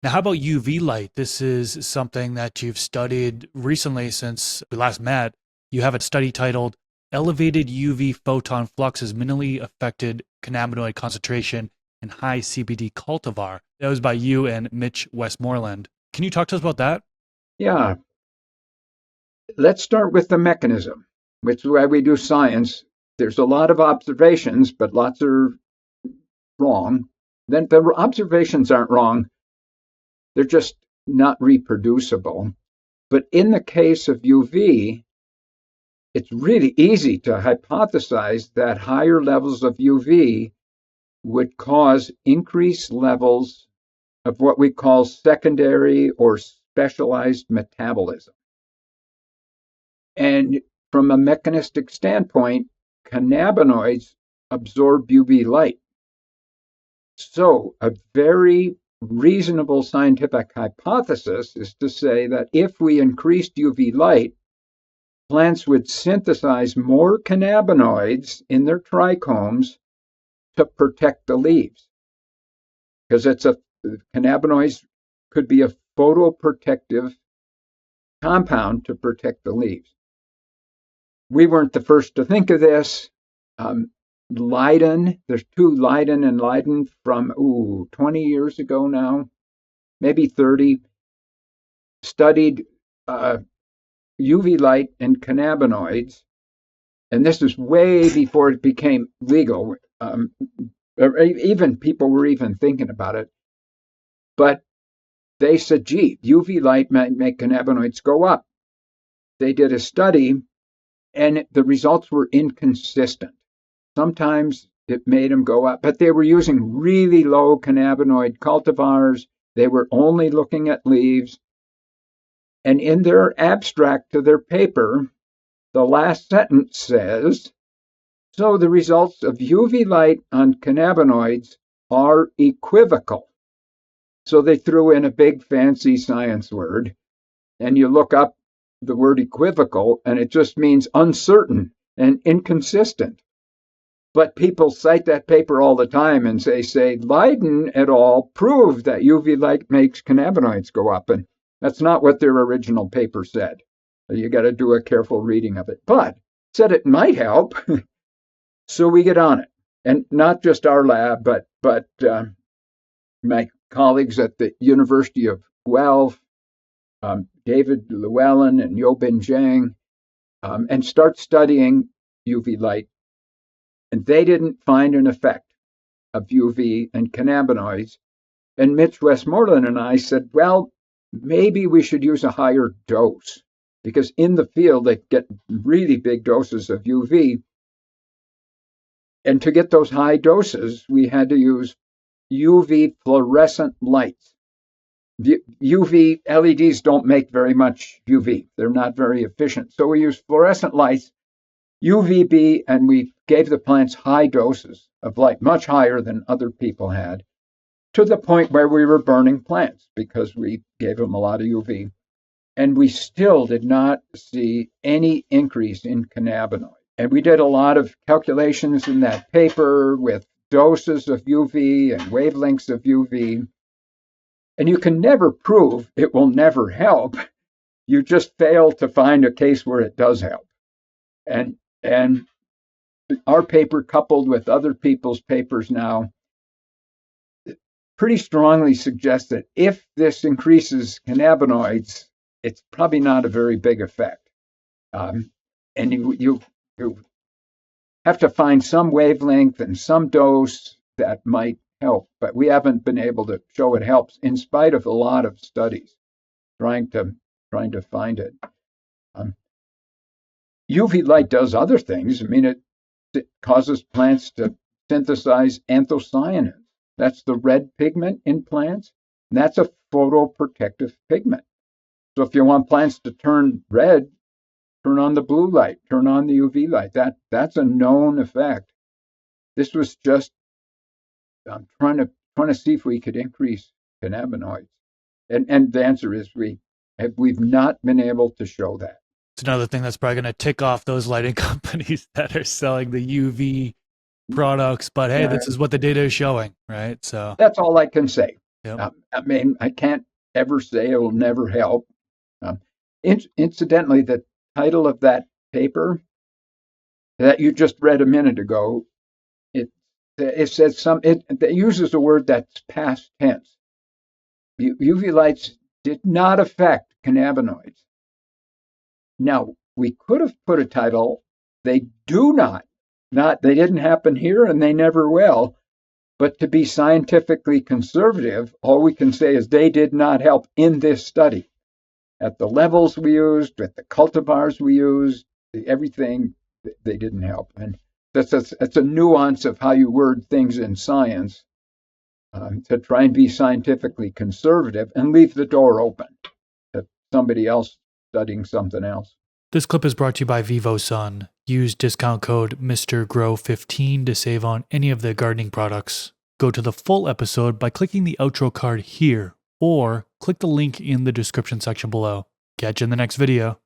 Now, how about UV light? This is something that you've studied recently since we last met. You have a study titled Elevated UV Photon Flux has Minimally Affected Cannabinoid Concentration in High CBD Cultivar. That was by you and Mitch Westmoreland. Can you talk to us about that? Yeah, let's start with the mechanism, which is why we do science. There's a lot of observations, but lots are wrong. Then the observations aren't wrong, they're just not reproducible. But in the case of UV, it's really easy to hypothesize that higher levels of UV would cause increased levels of what we call secondary or specialized metabolism. And from a mechanistic standpoint, cannabinoids absorb UV light. So, a very reasonable scientific hypothesis is to say that if we increased UV light, plants would synthesize more cannabinoids in their trichomes to protect the leaves. Because cannabinoids could be a photoprotective compound to protect the leaves. We weren't the first to think of this. Leiden, there's two, Leiden and Leiden, from 20 years ago now, maybe 30, studied UV light and cannabinoids. And this is way before it became legal. Even people were even thinking about it. But they said, gee, UV light might make cannabinoids go up. They did a study, and the results were inconsistent. Sometimes it made them go up, but they were using really low cannabinoid cultivars. They were only looking at leaves. And in their abstract to their paper, the last sentence says, so the results of UV light on cannabinoids are equivocal. So they threw in a big fancy science word, and you look up the word equivocal, and it just means uncertain and inconsistent. But people cite that paper all the time and say Leiden et al. Proved that UV light makes cannabinoids go up. And that's not what their original paper said. You got to do a careful reading of it. But said it might help. So we get on it. And not just our lab, but my colleagues at the University of Guelph, David Llewellyn and Yobin Zhang, and start studying UV light. And they didn't find an effect of UV and cannabinoids. And Mitch Westmoreland and I said, well, maybe we should use a higher dose, because in the field they get really big doses of UV. And to get those high doses, we had to use UV fluorescent lights. UV LEDs don't make very much UV. They're not very efficient. So we use fluorescent lights, UVB, and we gave the plants high doses of light, much higher than other people had, to the point where we were burning plants because we gave them a lot of UV. And we still did not see any increase in cannabinoids. And we did a lot of calculations in that paper with doses of UV and wavelengths of UV. And you can never prove it will never help. You just fail to find a case where it does help. And our paper, coupled with other people's papers now, pretty strongly suggests that if this increases cannabinoids, it's probably not a very big effect. And you have to find some wavelength and some dose that might help, but we haven't been able to show it helps in spite of a lot of studies trying to find it. UV light does other things. I mean, it causes plants to synthesize anthocyanins. That's the red pigment in plants. And that's a photoprotective pigment. So if you want plants to turn red, turn on the blue light, turn on the UV light. That's a known effect. This was just trying to see if we could increase cannabinoids. And the answer is we've not been able to show that. It's another thing that's probably going to tick off those lighting companies that are selling the UV products. But hey, Yeah, this is what the data is showing, right? So that's all I can say. Yep. I mean, I can't ever say it will never help. Um, Incidentally, the title of that paper that you just read a minute ago, it says it uses a word that's past tense. UV lights did not affect cannabinoids. Now, we could have put a title, they do not, they didn't happen here and they never will. But to be scientifically conservative, all we can say is they did not help in this study. At the levels we used, at the cultivars we used, everything, they didn't help. And that's a nuance of how you word things in science, to try and be scientifically conservative and leave the door open to somebody else studying something else. This clip is brought to you by VivoSun. Use discount code MrGrow15 to save on any of the gardening products. Go to the full episode by clicking the outro card here, or click the link in the description section below. Catch you in the next video.